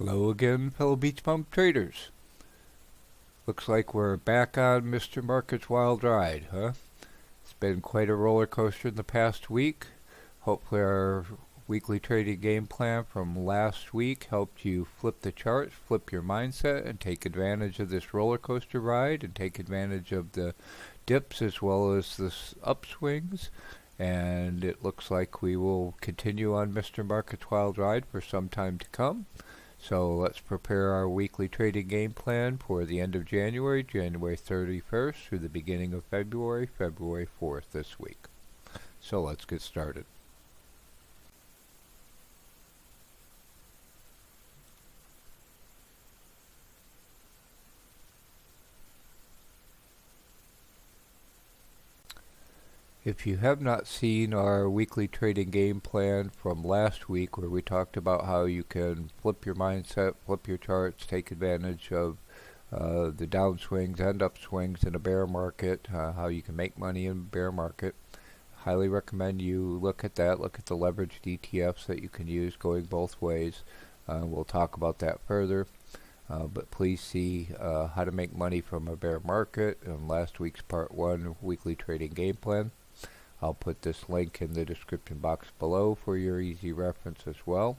Hello again, fellow BeachBum traders. Looks like we're back on Mr. Market's wild ride, huh? It's been quite a roller coaster in the past week. Hopefully our weekly trading game plan from last week helped you flip the charts, flip your mindset, and take advantage of this roller coaster ride and take advantage of the dips as well as the upswings. And it looks like we will continue on Mr. Market's wild ride for some time to come. So let's prepare our weekly trading game plan for the end of January, January 31st through the beginning of February, February 4th this week. So let's get started. If you have not seen our weekly trading game plan from last week, where we talked about how you can flip your mindset, flip your charts, take advantage of the downswings and upswings in a bear market, how you can make money in a bear market, highly recommend you look at that, look at the leveraged ETFs that you can use going both ways. We'll talk about that further. But please see how to make money from a bear market in last week's part 1 weekly trading game plan. I'll put this link in the description box below for your easy reference as well.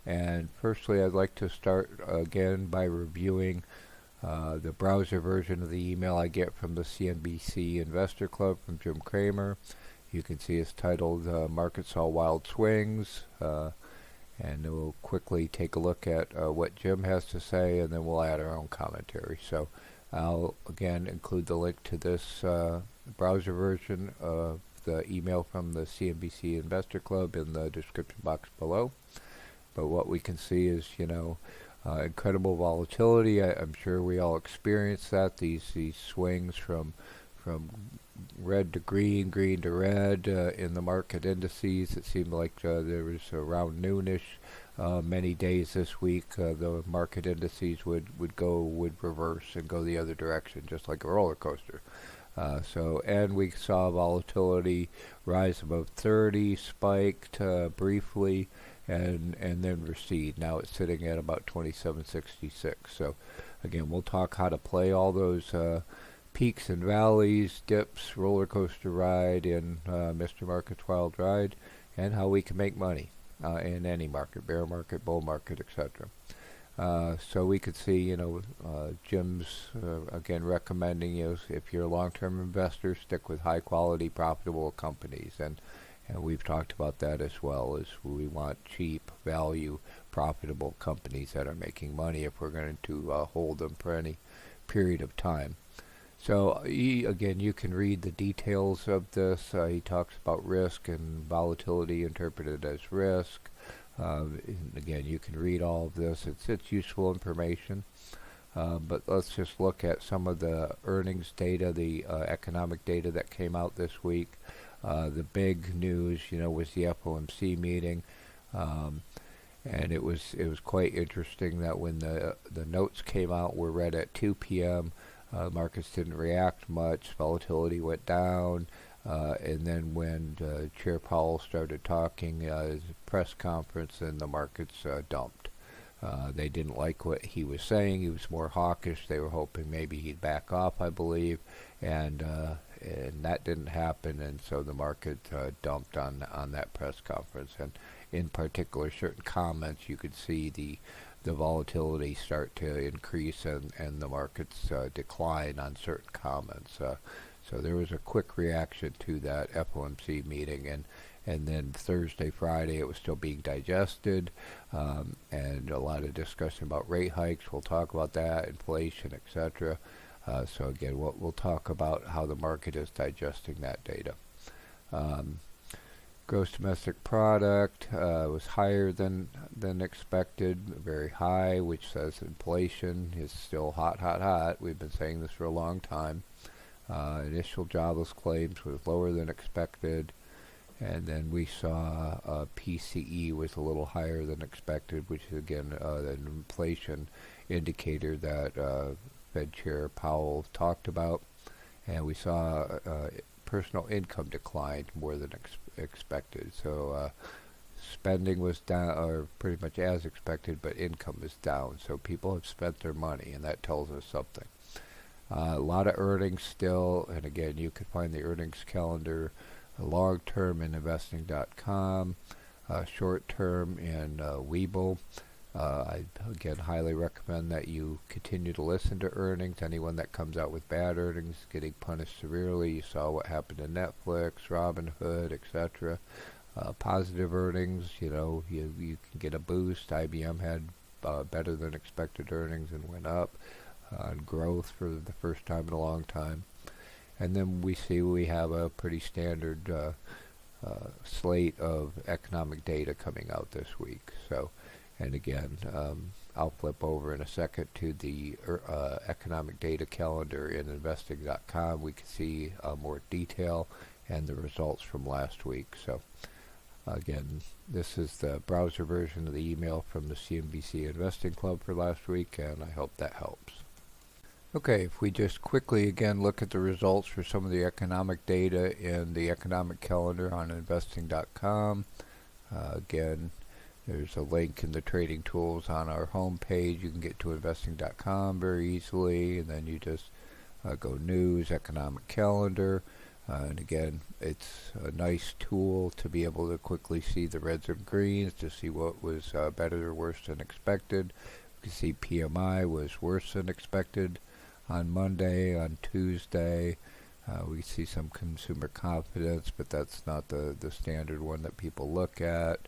And firstly, I'd like to start again by reviewing the browser version of the email I get from the CNBC Investor Club from Jim Cramer. You can see it's titled Markets All Wild Swings. And we'll quickly take a look at what Jim has to say, and then we'll add our own commentary. So I'll again include the link to this browser version of the email from the CNBC Investor Club in the description box below. But what we can see is, incredible volatility. I'm sure we all experience that. These swings from red to green, green to red in the market indices. It seemed like there was around noonish many days this week. The market indices would reverse and go the other direction, just like a roller coaster. And we saw volatility rise above 30, spiked briefly, and then recede. Now it's sitting at about 27.66. So again, we'll talk how to play all those peaks and valleys, dips, roller coaster ride in Mr. Market's wild ride, and how we can make money in any market, bear market, bull market, etc. So we could see, Jim's again recommending if you're a long-term investor, stick with high-quality, profitable companies, and we've talked about that as well. As we want cheap, value, profitable companies that are making money if we're going to hold them for any period of time. So again, you can read the details of this. He talks about risk and volatility interpreted as risk. Again, you can read all of this. It's useful information. But let's just look at some of the earnings data, the economic data that came out this week. The big news, was the FOMC meeting. And it was quite interesting that when the notes came out were read at 2 p.m., markets didn't react much. Volatility went down. And then when Chair Powell started talking at his press conference, then the markets dumped. They didn't like what he was saying. He was more hawkish. They were hoping maybe he'd back off, I believe, and that didn't happen. And so the market dumped on that press conference. And in particular, certain comments, you could see the volatility start to increase and the markets decline on certain comments. So there was a quick reaction to that FOMC meeting, and then Thursday, Friday, it was still being digested, and a lot of discussion about rate hikes. We'll talk about that, inflation, etc. So again, we'll talk about how the market is digesting that data. Gross domestic product was higher than expected, very high, which says inflation is still hot. We've been saying this for a long time. Initial jobless claims was lower than expected, and then we saw PCE was a little higher than expected, which is again an inflation indicator that Fed Chair Powell talked about, and we saw personal income declined more than expected. So spending was down, or pretty much as expected, but income is down. So people have spent their money, and that tells us something. A lot of earnings still, and again, you can find the earnings calendar long-term in investing.com, short-term in Webull. I again highly recommend that you continue to listen to earnings. Anyone that comes out with bad earnings is getting punished severely. You saw what happened to Netflix, Robinhood, etc. Positive earnings, you can get a boost. IBM had better than expected earnings and went up on growth for the first time in a long time. And then we have a pretty standard slate of economic data coming out this week. So, and again, I'll flip over in a second to the economic data calendar in investing.com. We can see more detail and the results from last week. So again, this is the browser version of the email from the CNBC Investing Club for last week, and I hope that helps. Okay, if we just quickly again look at the results for some of the economic data in the economic calendar on investing.com. Again, there's a link in the trading tools on our home page. You can get to investing.com very easily, and then you just go news, economic calendar. And again, it's a nice tool to be able to quickly see the reds and greens, to see what was better or worse than expected. You can see PMI was worse than expected on Monday. On Tuesday, we see some consumer confidence, but that's not the standard one that people look at.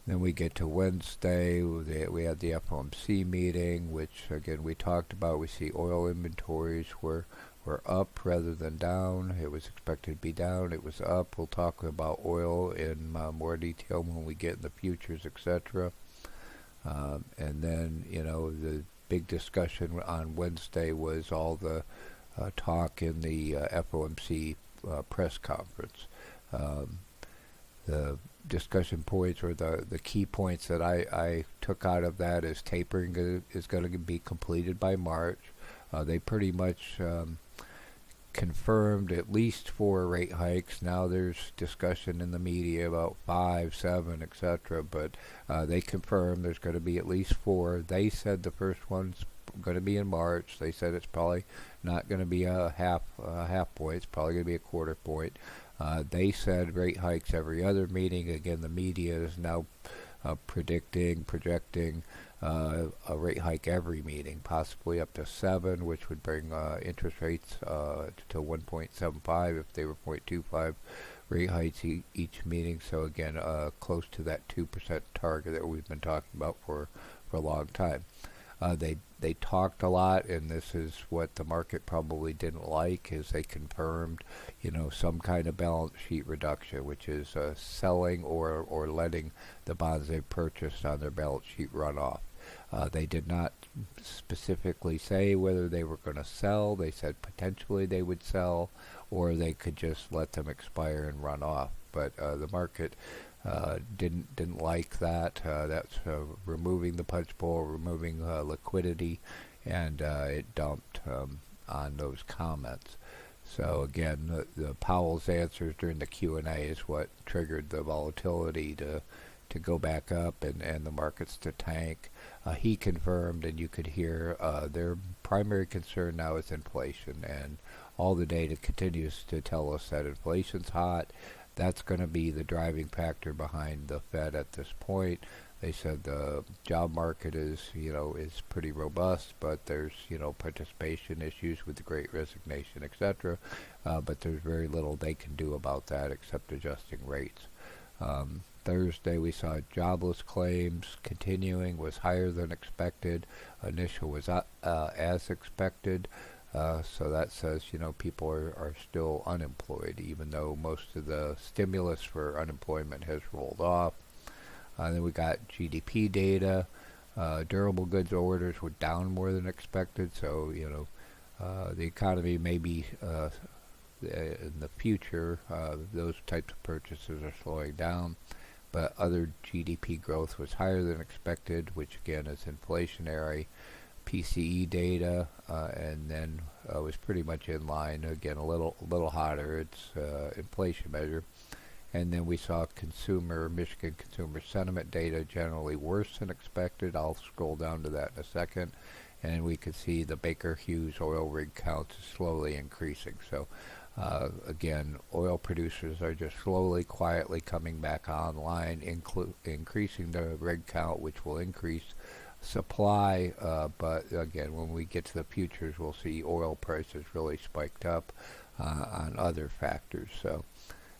Then we get to Wednesday, we had the FOMC meeting, which again we talked about. We see oil inventories were up rather than down. It was expected to be down, it was up. We'll talk about oil in more detail when we get in the futures, etc. And then, the big discussion on Wednesday was all the talk in the FOMC press conference. The discussion points, or the key points that I took out of that, is tapering is going to be completed by March. They pretty much confirmed at least 4 rate hikes. Now there's discussion in the media about 5, 7, etc. But they confirmed there's going to be at least 4. They said the first one's going to be in March. They said it's probably not going to be a half point. It's probably going to be a quarter point. They said rate hikes every other meeting. Again, the media is now projecting a rate hike every meeting, possibly up to 7, which would bring interest rates to 1.75 if they were 0.25 rate hikes each meeting. So again, close to that 2% target that we've been talking about for a long time. They talked a lot, and this is what the market probably didn't like, is they confirmed, some kind of balance sheet reduction, which is selling or letting the bonds they purchased on their balance sheet run off. They did not specifically say whether they were going to sell. They said potentially they would sell, or they could just let them expire and run off. But the market didn't like that. That's removing the punch bowl, removing liquidity, and it dumped on those comments. So again, the Powell's answers during the Q&A is what triggered the volatility to go back up and the markets to tank. He confirmed, and you could hear their primary concern now is inflation, and all the data continues to tell us that inflation's hot. That's going to be the driving factor behind the Fed at this point. They said the job market is pretty robust, but there's, participation issues with the Great Resignation, etc. But there's very little they can do about that except adjusting rates. Thursday we saw jobless claims continuing, was higher than expected. Initial was as expected. So that says, people are still unemployed, even though most of the stimulus for unemployment has rolled off. Then we got GDP data. Durable goods orders were down more than expected. So, the economy may be, in the future, those types of purchases are slowing down. But other GDP growth was higher than expected, which again is inflationary. PCE data, and then was pretty much in line. Again, a little hotter. It's inflation measure, And then we saw Michigan consumer sentiment data generally worse than expected. I'll scroll down to that in a second. And we could see the Baker Hughes oil rig count is slowly increasing. So again, oil producers are just slowly, quietly coming back online, increasing the rig count, which will increase supply. But again, when we get to the futures, we'll see oil prices really spiked up on other factors. So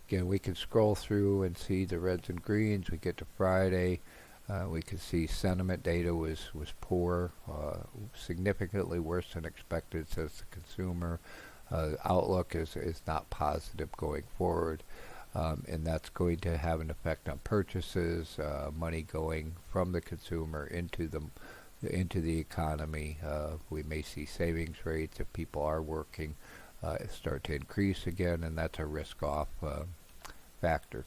again, we can scroll through and see the reds and greens. We get to Friday. We can see sentiment data was poor, significantly worse than expected, says the consumer. Outlook is not positive going forward, and that's going to have an effect on purchases, money going from the consumer into the economy. We may see savings rates if people are working start to increase again, and that's a risk-off factor.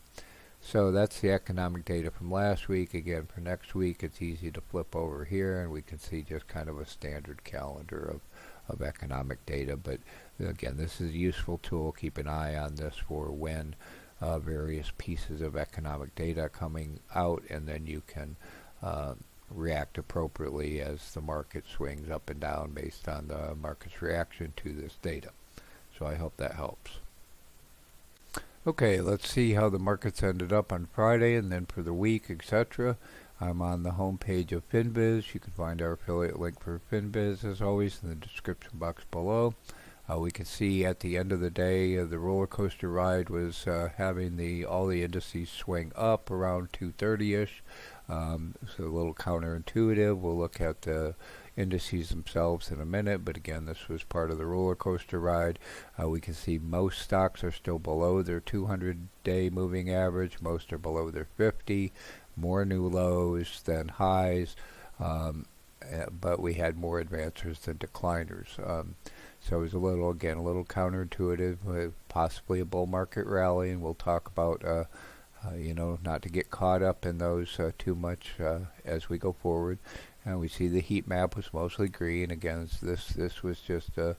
So that's the economic data from last week. Again, for next week, it's easy to flip over here, and we can see just kind of a standard calendar of economic data. But again, this is a useful tool. Keep an eye on this for when various pieces of economic data are coming out, and then you can react appropriately as the market swings up and down based on the market's reaction to this data. So I hope that helps. Okay, let's see how the markets ended up on Friday and then for the week, etc. I'm on the home page of FinBiz. You can find our affiliate link for FinBiz, as always, in the description box below. We can see at the end of the day, the roller coaster ride was having all the indices swing up around 230-ish. So a little counterintuitive. We'll look at the indices themselves in a minute, but again, this was part of the roller coaster ride. We can see most stocks are still below their 200-day moving average. Most are below their 50. More new lows than highs, but we had more advancers than decliners. So it was a little counterintuitive, possibly a bull market rally, and we'll talk about not to get caught up in those too much as we go forward. And we see the heat map was mostly green. Again, this was just a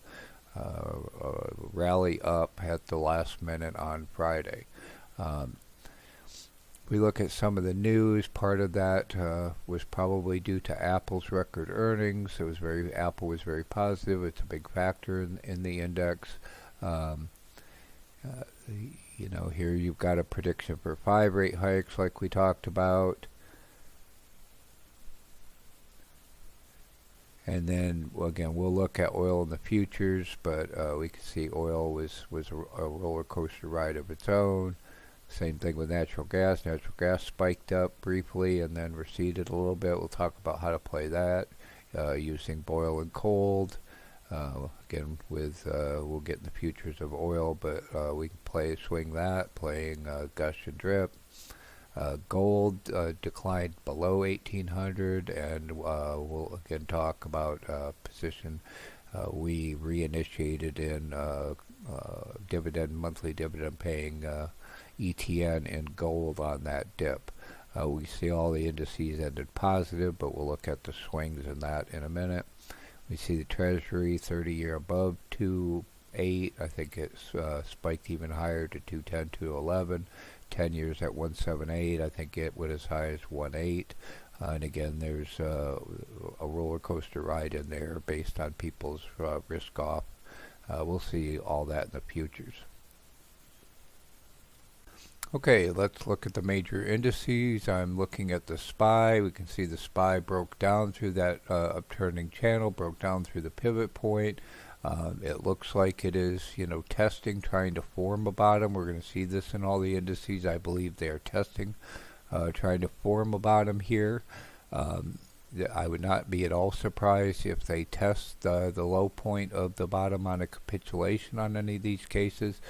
rally up at the last minute on Friday. We look at some of the news. Part of that was probably due to Apple's record earnings. Apple was very positive. It's a big factor in the index. Here you've got a prediction for 5 rate hikes like we talked about. And then, again, we'll look at oil in the futures, but we can see oil was a roller coaster ride of its own. Same thing with natural gas. Natural gas spiked up briefly and then receded a little bit. We'll talk about how to play that using boil and cold. Again, we'll get in the futures of oil, but we can swing that, playing gush and drip. Gold declined below 1800, and we'll again talk about position we reinitiated in monthly dividend paying ETN and gold on that dip. We see all the indices ended positive, but we'll look at the swings in that in a minute. We see the Treasury 30-year above 2.8. I think it's spiked even higher to 210, 211. 10 years at 178. I think it went as high as 1.8. And again, there's a roller coaster ride in there based on people's risk off. We'll see all that in the futures. Okay, let's look at the major indices. I'm looking at the SPY. We can see the SPY broke down through that upturning channel, broke down through the pivot point. It looks like it is, testing, trying to form a bottom. We're going to see this in all the indices. I believe they are testing, trying to form a bottom here. I would not be at all surprised if they test the low point of the bottom on a capitulation on any of these cases.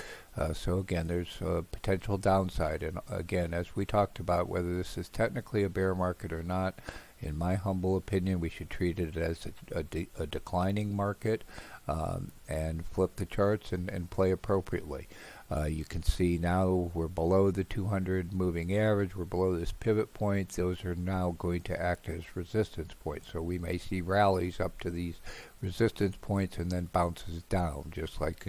So again, there's a potential downside. And again, as we talked about, whether this is technically a bear market or not, in my humble opinion, we should treat it as a declining market and flip the charts and play appropriately. You can see now we're below the 200 moving average, we're below this pivot point. Those are now going to act as resistance points. So we may see rallies up to these resistance points and then bounces down, just like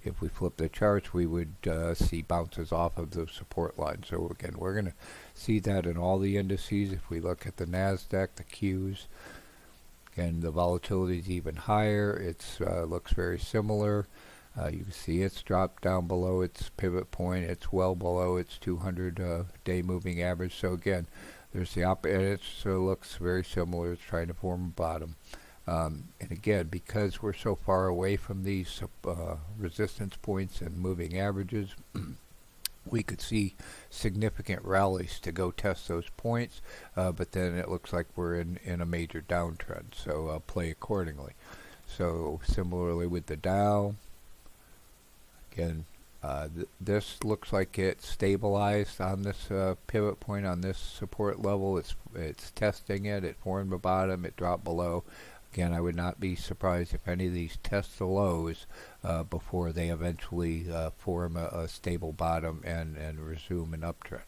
if we flip the charts, we would see bounces off of the support line. So again, we're going to see that in all the indices. If we look at the NASDAQ, the Qs, again, the volatility is even higher. It looks very similar. You can see it's dropped down below its pivot point. It's well below its 200-day moving average. So again, there's the and it looks very similar. It's trying to form a bottom. And again, because we're so far away from these resistance points and moving averages, we could see significant rallies to go test those points, but then it looks like we're in a major downtrend, so play accordingly. So similarly with the Dow, again, this looks like it stabilized on this pivot point, on this support level. It's testing it. It formed a bottom. It dropped below. Again, I would not be surprised if any of these test the lows before they eventually form a stable bottom and resume an uptrend.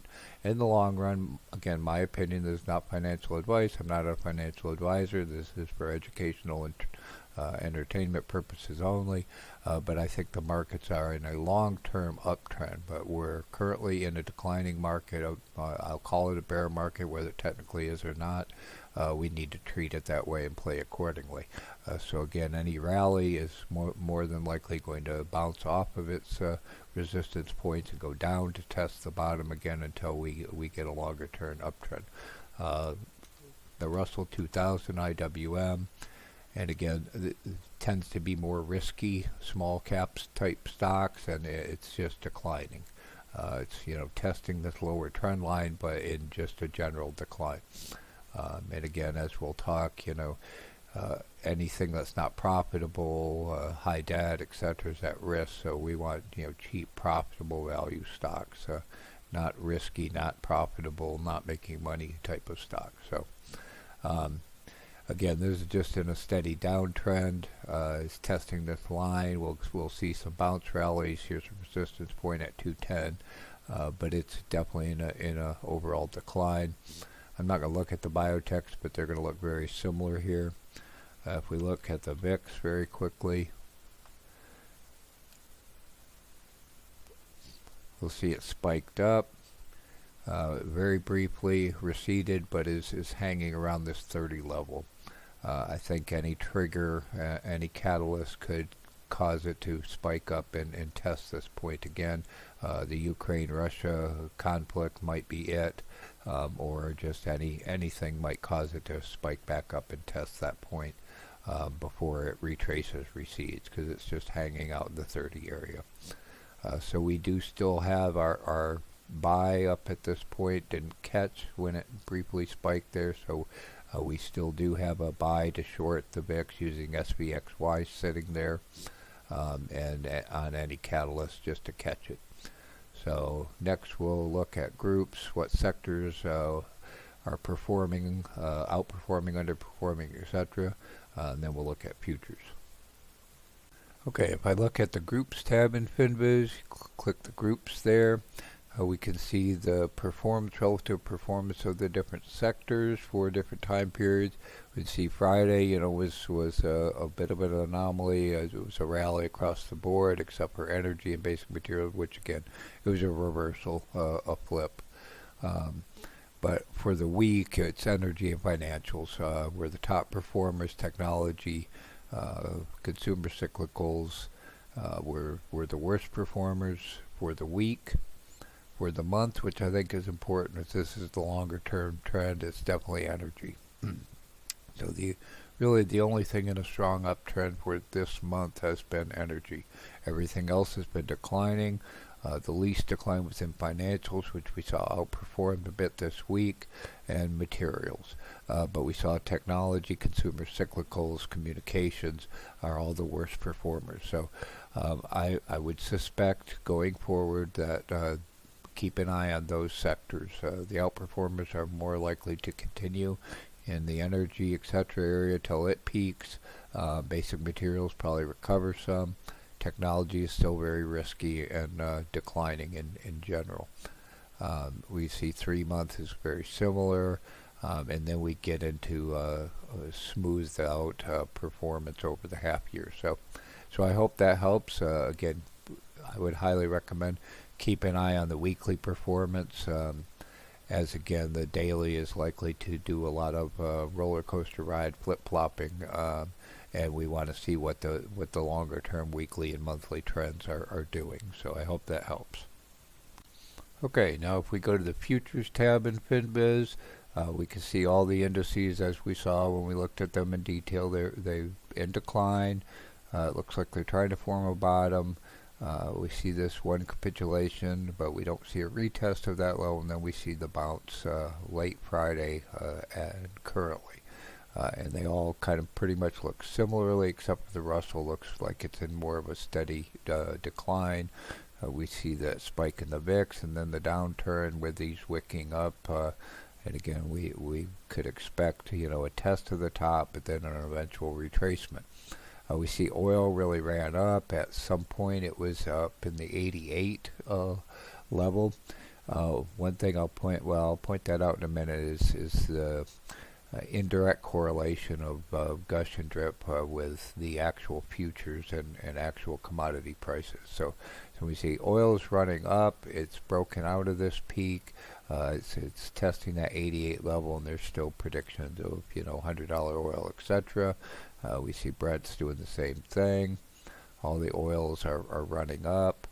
In the long run, again, my opinion, this is not financial advice. I'm not a financial advisor. This is for educational and entertainment purposes only. But I think the markets are in a long-term uptrend. But we're currently in a declining market. I'll call it a bear market, whether it technically is or not. We need to treat it that way and play accordingly. So again, any rally is more than likely going to bounce off of its resistance points and go down to test the bottom again until we get a longer term uptrend. The Russell 2000 IWM, and again, it tends to be more risky, small caps type stocks, and it's just declining. It's testing this lower trend line, but in just a general decline. And again, as we'll talk, anything that's not profitable, high debt, etc., is at risk. So we want cheap, profitable value stocks, not risky, not profitable, not making money type of stock. So again, this is just in a steady downtrend. It's testing this line. We'll see some bounce rallies. Here's a resistance point at 210, but it's definitely in a overall decline. I'm not going to look at the biotechs, but they're going to look very similar here. If we look at the VIX very quickly, we'll see it spiked up, very briefly receded, but is hanging around this 30 level. I think any trigger, any catalyst could cause it to spike up and test this point again. The Ukraine-Russia conflict might be it, or just anything might cause it to spike back up and test that point before it retraces, recedes, because it's just hanging out in the 30 area. So we do still have our buy up at this point. Didn't catch when it briefly spiked there, so we still do have a buy to short the VIX using SVXY sitting there, and on any catalyst just to catch it. So next we'll look at groups, what sectors are performing, outperforming, underperforming, etc. And then we'll look at futures. Okay, if I look at the groups tab in FinViz, click the groups there. We can see the relative performance of the different sectors for different time periods. We see Friday, was a bit of an anomaly. It was a rally across the board, except for energy and basic materials, which again, it was a reversal, a flip. But for the week, it's energy and financials were the top performers. Technology, consumer cyclicals were the worst performers for the week. For the month, which I think is important, if this is the longer term trend, it's definitely energy. So really the only thing in a strong uptrend for this month has been energy. Everything else has been declining. The least decline was in financials, which we saw outperformed a bit this week, and materials. But we saw technology, consumer cyclicals, communications are all the worst performers. So I would suspect going forward that keep an eye on those sectors. The outperformers are more likely to continue in the energy, etc. area till it peaks. Basic materials probably recover some, technology is still very risky and declining in general. We see 3 months is very similar, and then we get into smoothed out performance over the half year. So I hope that helps. Again, I would highly recommend keep an eye on the weekly performance, as again the daily is likely to do a lot of roller coaster ride flip-flopping, and we want to see what the longer term weekly and monthly trends are doing. So I hope that helps. Okay, now if we go to the futures tab in FinBiz, we can see all the indices as we saw when we looked at them in detail. They're in decline. It looks like they're trying to form a bottom. We see this one capitulation, but we don't see a retest of that level, and then we see the bounce late Friday and currently. And they all kind of pretty much look similarly, except for the Russell looks like it's in more of a steady decline. We see that spike in the VIX and then the downturn with these wicking up. And again, we could expect, a test to the top, but then an eventual retracement. We see oil really ran up. At some point, it was up in the 88 level. One thing I'll point that out in a minute is the indirect correlation of gush and drip with the actual futures and actual commodity prices. So we see oil is running up. It's broken out of this peak. It's testing that 88 level, and there's still predictions of $100 oil, etc. We see Brent's doing the same thing. All the oils are running up.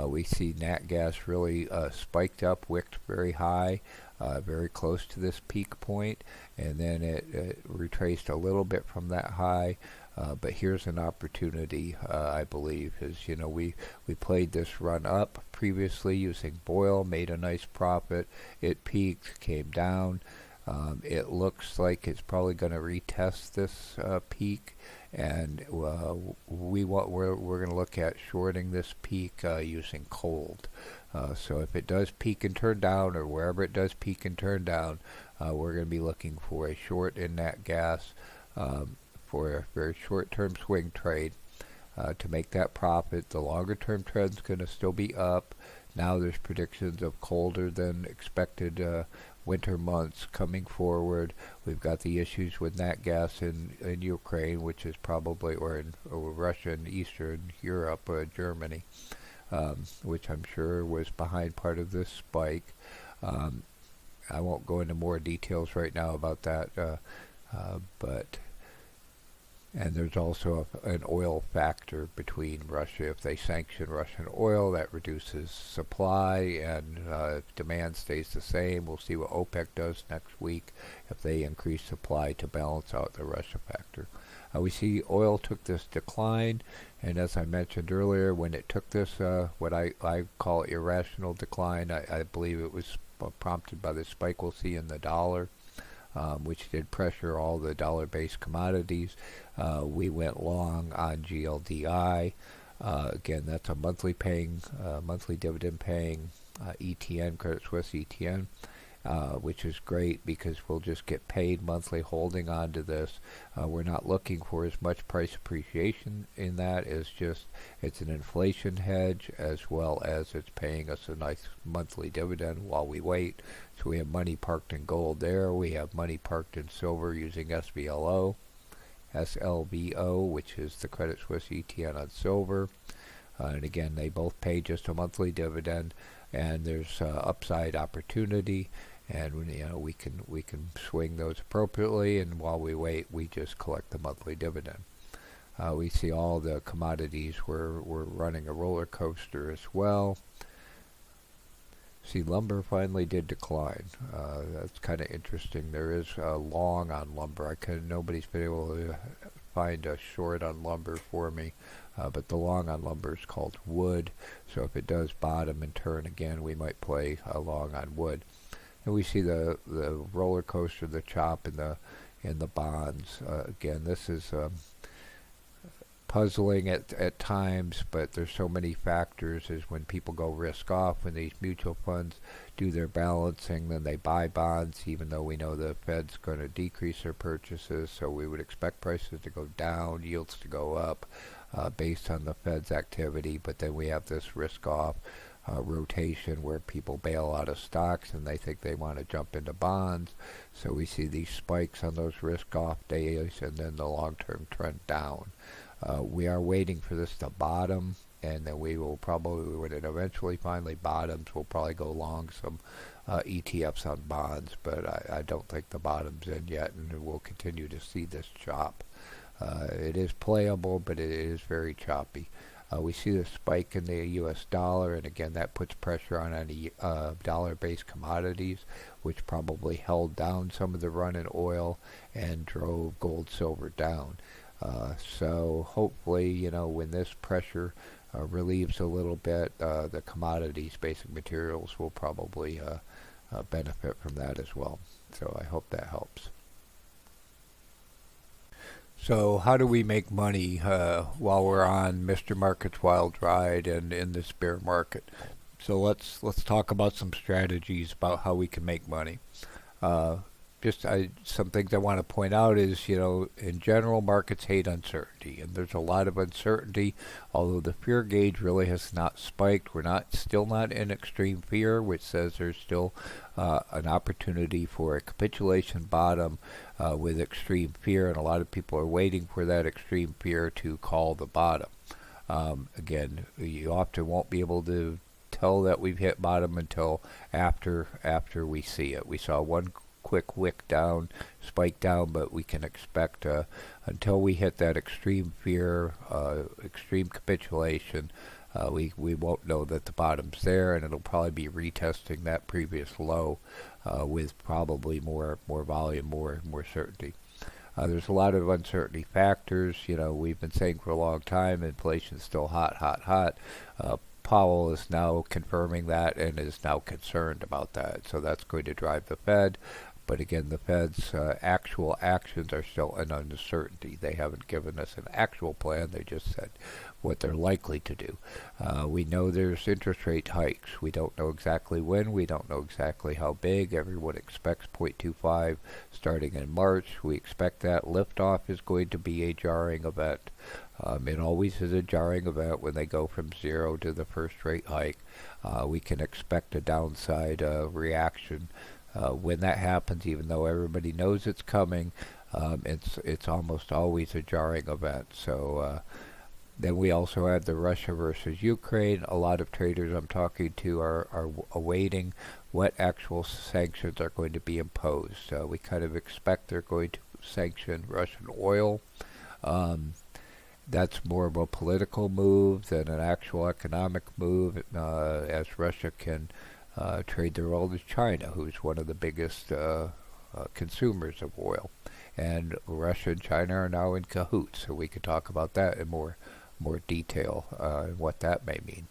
We see nat gas really spiked up, wicked very high, very close to this peak point, and then it retraced a little bit from that high. But here's an opportunity, I believe, is we played this run up previously using Boyle, made a nice profit. It peaked, came down. It looks like it's probably going to retest this peak, and we're going to look at shorting this peak using cold. So if it does peak and turn down, or wherever it does peak and turn down, we're going to be looking for a short in nat gas for a very short-term swing trade to make that profit. The longer-term trend's going to still be up. Now there's predictions of colder than expected winter months coming forward. We've got the issues with nat gas in Ukraine, which is probably, or Russia and Eastern Europe, Germany, which I'm sure was behind part of this spike. I won't go into more details right now about that, and there's also an oil factor between Russia. If they sanction Russian oil, that reduces supply, and if demand stays the same, we'll see what OPEC does next week if they increase supply to balance out the Russia factor. We see oil took this decline, and as I mentioned earlier, when it took this, what I call irrational decline, I believe it was prompted by the spike we'll see in the dollar, which did pressure all the dollar-based commodities. We went long on GLDI. Again, that's a monthly dividend paying ETN, Credit Suisse ETN, which is great because we'll just get paid monthly holding on to this. We're not looking for as much price appreciation in that. It's an inflation hedge, as well as it's paying us a nice monthly dividend while we wait. So we have money parked in gold there. We have money parked in silver using SLVO, which is the Credit Suisse ETN on silver. And again, they both pay just a monthly dividend, and there's upside opportunity, and we can swing those appropriately, and while we wait, we just collect the monthly dividend. We see all the commodities were running a roller coaster as well. See, lumber finally did decline. That's kind of interesting. There is a long on lumber. Nobody's been able to find a short on lumber for me, but the long on lumber is called wood. So if it does bottom and turn again, we might play a long on wood. And we see the roller coaster, the chop in the bonds. Again, this is puzzling at times, but there's so many factors. Is when people go risk off, when these mutual funds do their balancing, then they buy bonds, even though we know the Fed's going to decrease their purchases, so we would expect prices to go down, yields to go up based on the Fed's activity. But then we have this risk off rotation where people bail out of stocks and they think they want to jump into bonds, so we see these spikes on those risk off days and then the long-term trend down. We are waiting for this to bottom, and then we will probably, when it eventually finally bottoms, we'll probably go long some ETFs on bonds, but I don't think the bottom's in yet, and we'll continue to see this chop. It is playable, but it is very choppy. We see the spike in the U.S. dollar, and again that puts pressure on any dollar-based commodities, which probably held down some of the run in oil and drove gold, silver down. So hopefully, you know, when this pressure relieves a little bit, the commodities, basic materials, will probably benefit from that as well. So I hope that helps. So how do we make money while we're on Mr. Market's wild ride and in this bear market? So let's talk about some strategies about how we can make money. Some things I want to point out is, you know, in general, markets hate uncertainty, and there's a lot of uncertainty. Although the fear gauge really has not spiked, we're still not in extreme fear, which says there's still an opportunity for a capitulation bottom with extreme fear, and a lot of people are waiting for that extreme fear to call the bottom. Again, you often won't be able to tell that we've hit bottom until after we see it. We saw one quick wick down, spike down, but we can expect until we hit that extreme fear, extreme capitulation, we won't know that the bottom's there, and it'll probably be retesting that previous low with probably more volume, more certainty. There's a lot of uncertainty factors. You know, we've been saying for a long time, inflation's still hot. Powell is now confirming that and is now concerned about that, so that's going to drive the Fed. But again, the Fed's actual actions are still an uncertainty. They haven't given us an actual plan. They just said what they're likely to do. We know there's interest rate hikes. We don't know exactly when. We don't know exactly how big. Everyone expects 0.25 starting in March. We expect that. Liftoff is going to be a jarring event. It always is a jarring event when they go from zero to the first rate hike. We can expect a downside reaction. When that happens, even though everybody knows it's coming, it's almost always a jarring event. So then we also have the Russia versus Ukraine. A lot of traders I'm talking to are awaiting what actual sanctions are going to be imposed. We kind of expect they're going to sanction Russian oil. That's more of a political move than an actual economic move, as Russia can trade their oil to China, who's one of the biggest consumers of oil. And Russia and China are now in cahoots, so we could talk about that in more detail, and what that may mean.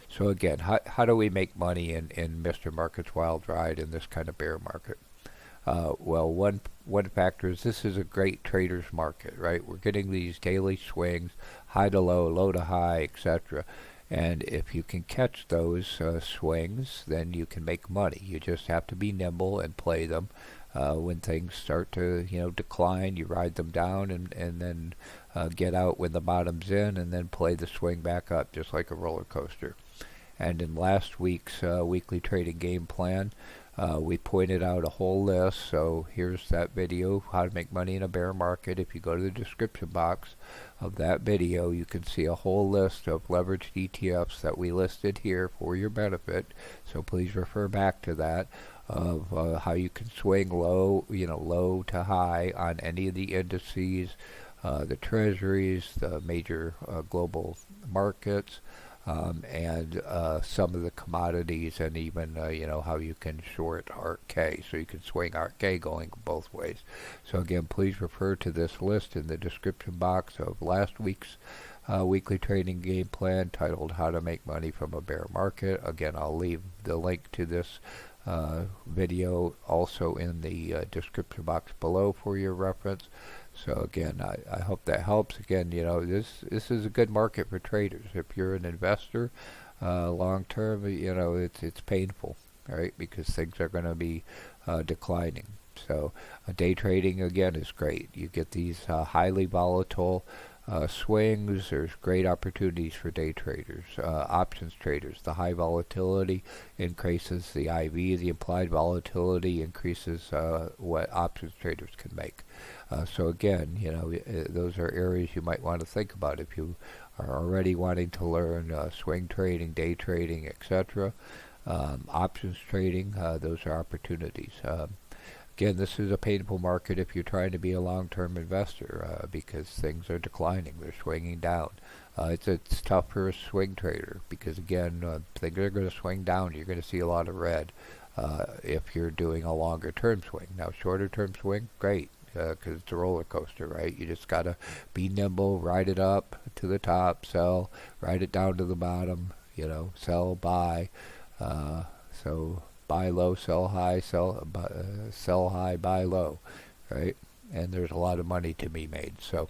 So again, how do we make money in Mr. Market's wild ride in this kind of bear market? Well, one factor is this is a great trader's market, right? We're getting these daily swings, high to low to high, etc. And if you can catch those swings, then you can make money. You just have to be nimble and play them. When things start to, you know, decline, you ride them down and then get out when the bottom's in, and then play the swing back up, just like a roller coaster. And in last week's weekly trading game plan, we pointed out a whole list. So here's that video, how to make money in a bear market. If you go to the description box of that video, you can see a whole list of leveraged ETFs that we listed here for your benefit. So please refer back to that, of how you can swing low to high on any of the indices, the treasuries, the major global markets, and some of the commodities, and even how you can short ARK-K, so you can swing ARK-K going both ways. So again, please refer to this list in the description box of last week's weekly trading game plan titled How to Make Money from a Bear Market. Again, I'll leave the link to this video also in the description box below for your reference. So again, I hope that helps. Again, this is a good market for traders. If you're an investor, long term, it's painful, right? Because things are going to be declining. So day trading again is great. You get these highly volatile swings. There's great opportunities for day traders, options traders. The high volatility increases the IV. The implied volatility increases what options traders can make. So again, those are areas you might want to think about if you are already wanting to learn swing trading, day trading, etc. Options trading, those are opportunities. Again, this is a painful market if you're trying to be a long-term investor because things are declining. They're swinging down. It's tough for a swing trader because, again, things are going to swing down. You're going to see a lot of red if you're doing a longer-term swing. Now, shorter-term swing, great, because it's a roller coaster, right? You just got to be nimble, ride it up to the top, sell, ride it down to the bottom, sell, buy. So buy low, sell high, sell high, buy low, right? And there's a lot of money to be made. So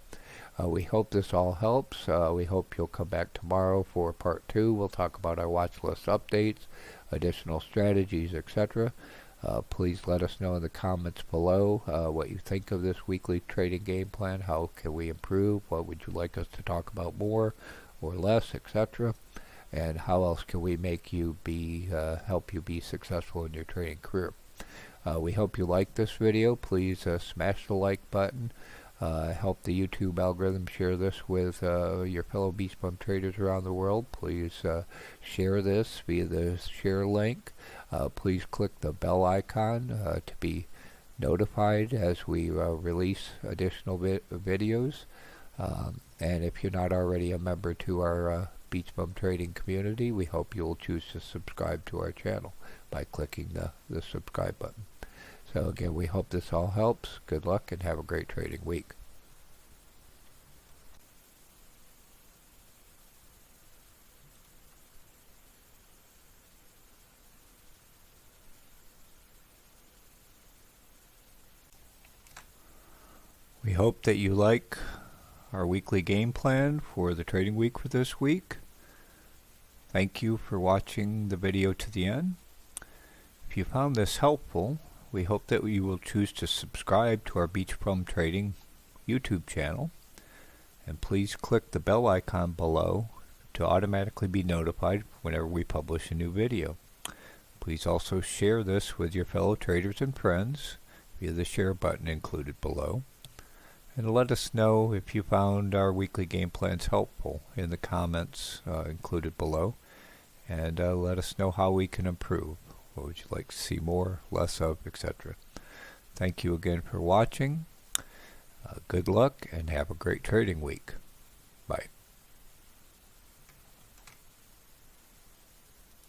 we hope this all helps. We hope you'll come back tomorrow for part 2. We'll talk about our watch list updates, additional strategies, etc. Please let us know in the comments below what you think of this weekly trading game plan. How can we improve? What would you like us to talk about more or less, etc.? And how else can we make you help you be successful in your trading career? We hope you like this video. Please smash the like button. Help the YouTube algorithm share this with your fellow BeachBum traders around the world. Please share this via the share link. Please click the bell icon to be notified as we release additional videos. And if you're not already a member to our BeachBum trading community, we hope you'll choose to subscribe to our channel by clicking the subscribe button. So again, we hope this all helps. Good luck and have a great trading week. We hope that you like our weekly game plan for the trading week for this week. Thank you for watching the video to the end. If you found this helpful, we hope that you will choose to subscribe to our BeachBum Trading YouTube channel, and please click the bell icon below to automatically be notified whenever we publish a new video. Please also share this with your fellow traders and friends via the share button included below. And let us know if you found our weekly game plans helpful in the comments included below. And let us know how we can improve. What would you like to see more, less of, etc. Thank you again for watching. Good luck and have a great trading week. Bye.